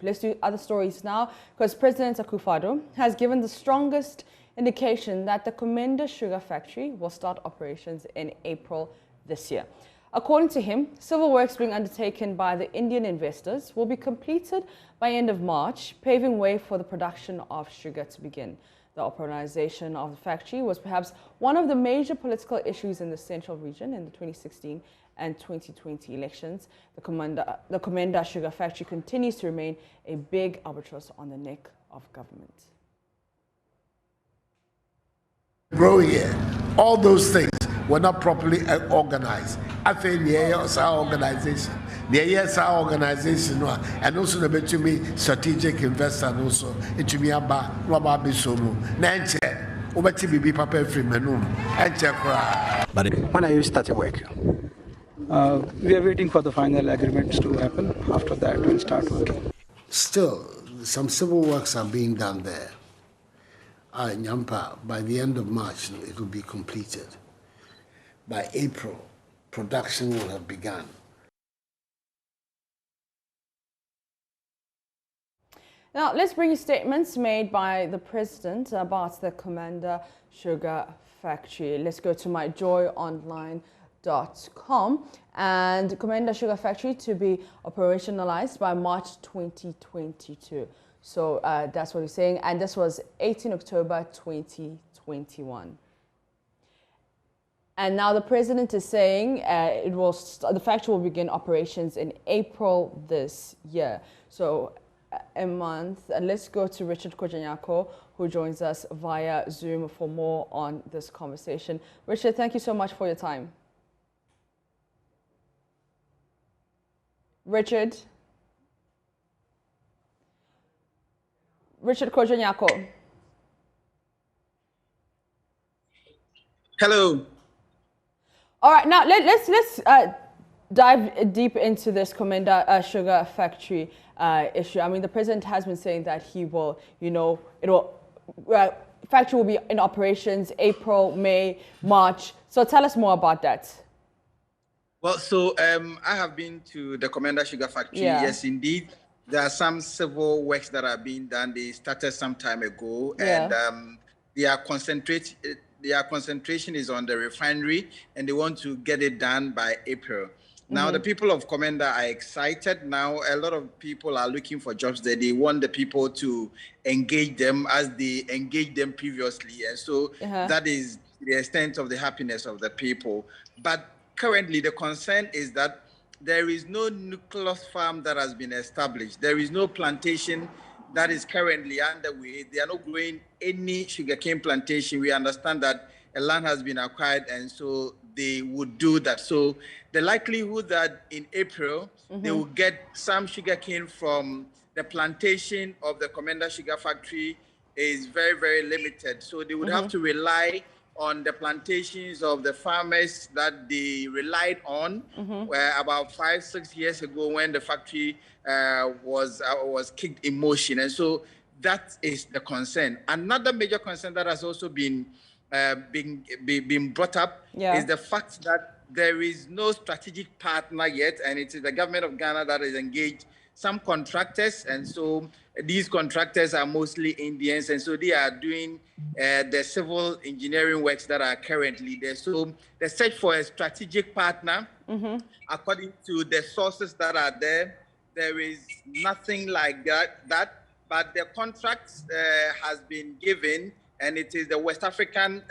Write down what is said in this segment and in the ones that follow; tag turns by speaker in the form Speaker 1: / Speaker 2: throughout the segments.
Speaker 1: Let's do other stories now, because President Akufo-Addo has given the strongest indication that the KOMENDA Sugar Factory will start operations in April this year. According to him, civil works being undertaken by the Indian investors will be completed by end of March, paving way for the production of sugar to begin. The operationalization of the factory was perhaps one of the major political issues in the central region in the 2016 and 2020 elections. The KOMENDA Sugar Factory continues to remain a big albatross on the neck of government.
Speaker 2: Grow here, all those things were not properly organized. I think our organization, our organization, and also the between strategic investor, and also it to me about Robert Bisomu. Nanche, Obati Bibi Papa Freemanum, and Chakra.
Speaker 3: But when are you starting work?
Speaker 4: We are waiting for the final agreements to happen. After that, we'll start working.
Speaker 2: Still, some civil works are being done there. Nyampa, by the end of March, it will be completed. By April, production will have begun.
Speaker 1: Now, let's bring you statements made by the president about the KOMENDA Sugar Factory. Let's go to myjoyonline.com. And KOMENDA Sugar Factory to be operationalized by March 2022. So that's what he's saying. And this was 18 October 2021. And now the president is saying the factory will begin operations in April this year. So a month. And let's go to Richard Kojanyako, who joins us via Zoom for more on this conversation. Richard, thank you so much for your time. Richard Kojanyako.
Speaker 5: Hello.
Speaker 1: All right, now let's dive deep into this KOMENDA Sugar Factory issue. I mean, the president has been saying that he will, factory will be in operations April, May, March. So tell us more about that.
Speaker 5: Well, so I have been to the KOMENDA Sugar Factory. Yeah. Yes, indeed. There are some civil works that are being done. They started some time ago, and their concentration is on the refinery, and they want to get it done by April. Now, the people of KOMENDA are excited. Now, a lot of people are looking for jobs there. They want the people to engage them as they engaged them previously. And so that is the extent of the happiness of the people. But currently, the concern is that there is no nucleus farm that has been established. There is no plantation that is currently underway. They are not growing any sugarcane plantation. We understand that a land has been acquired, and so they would do that. So the likelihood that in April, they will get some sugarcane from the plantation of the KOMENDA Sugar Factory is very, very limited. So they would have to rely on the plantations of the farmers that they relied on where about 5-6 years ago when the factory was kicked in motion. And so that is the concern. Another major concern that has also been brought up is the fact that there is no strategic partner yet, and it is the government of Ghana that is engaged some contractors, and so these contractors are mostly Indians, and so they are doing the civil engineering works that are currently there. So the search for a strategic partner, according to the sources that are there, there is nothing like that. But the contract has been given, and it is the West African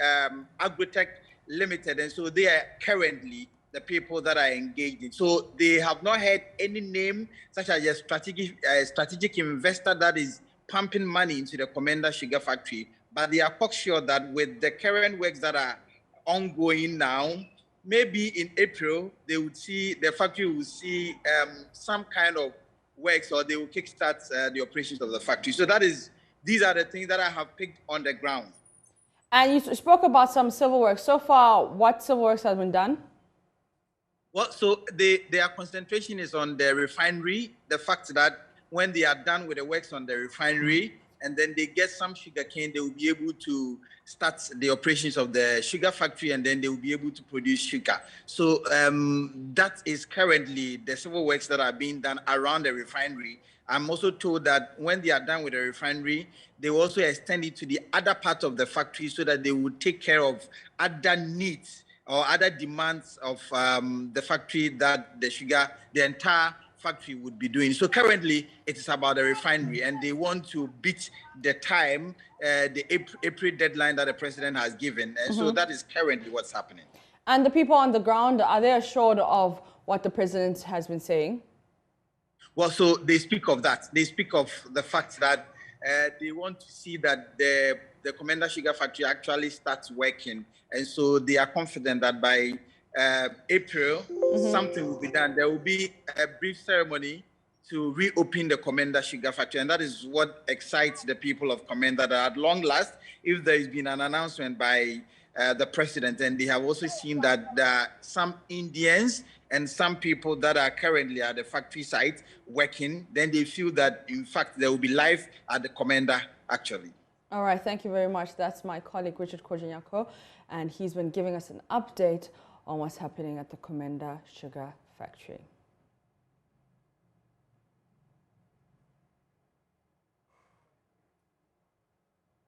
Speaker 5: Agrotech Limited, and so they are currently the people that are engaged in. So they have not had any name such as a strategic investor that is pumping money into the KOMENDA Sugar Factory. But they are quite sure that with the current works that are ongoing now, maybe in April, they would see, the factory will see some kind of works, or they will kickstart the operations of the factory. So these are the things that I have picked on the ground.
Speaker 1: And you spoke about some civil works. So far, what civil works has been done?
Speaker 5: Well, so their concentration is on the refinery. The fact that when they are done with the works on the refinery, and then they get some sugarcane, they will be able to start the operations of the sugar factory, and then they will be able to produce sugar. So that is currently the civil works that are being done around the refinery. I'm also told that when they are done with the refinery, they will also extend it to the other part of the factory so that they will take care of other needs or other demands of the factory that the entire factory would be doing. So currently it is about the refinery, and they want to beat the time, the April deadline that the president has given. And so that is currently what's happening.
Speaker 1: And the people on the ground, are they assured of what the president has been saying?
Speaker 5: Well, so they speak of that. They speak of the fact that they want to see that the KOMENDA Sugar Factory actually starts working. And so they are confident that by April, something will be done. There will be a brief ceremony to reopen the KOMENDA Sugar Factory. And that is what excites the people of KOMENDA, that at long last, if there has been an announcement by the president, and they have also seen that there are some Indians and some people that are currently at the factory site working, then they feel that, in fact, there will be life at the KOMENDA, actually.
Speaker 1: All right, thank you very much. That's my colleague, Richard Kojinyako, and he's been giving us an update on what's happening at the KOMENDA Sugar Factory.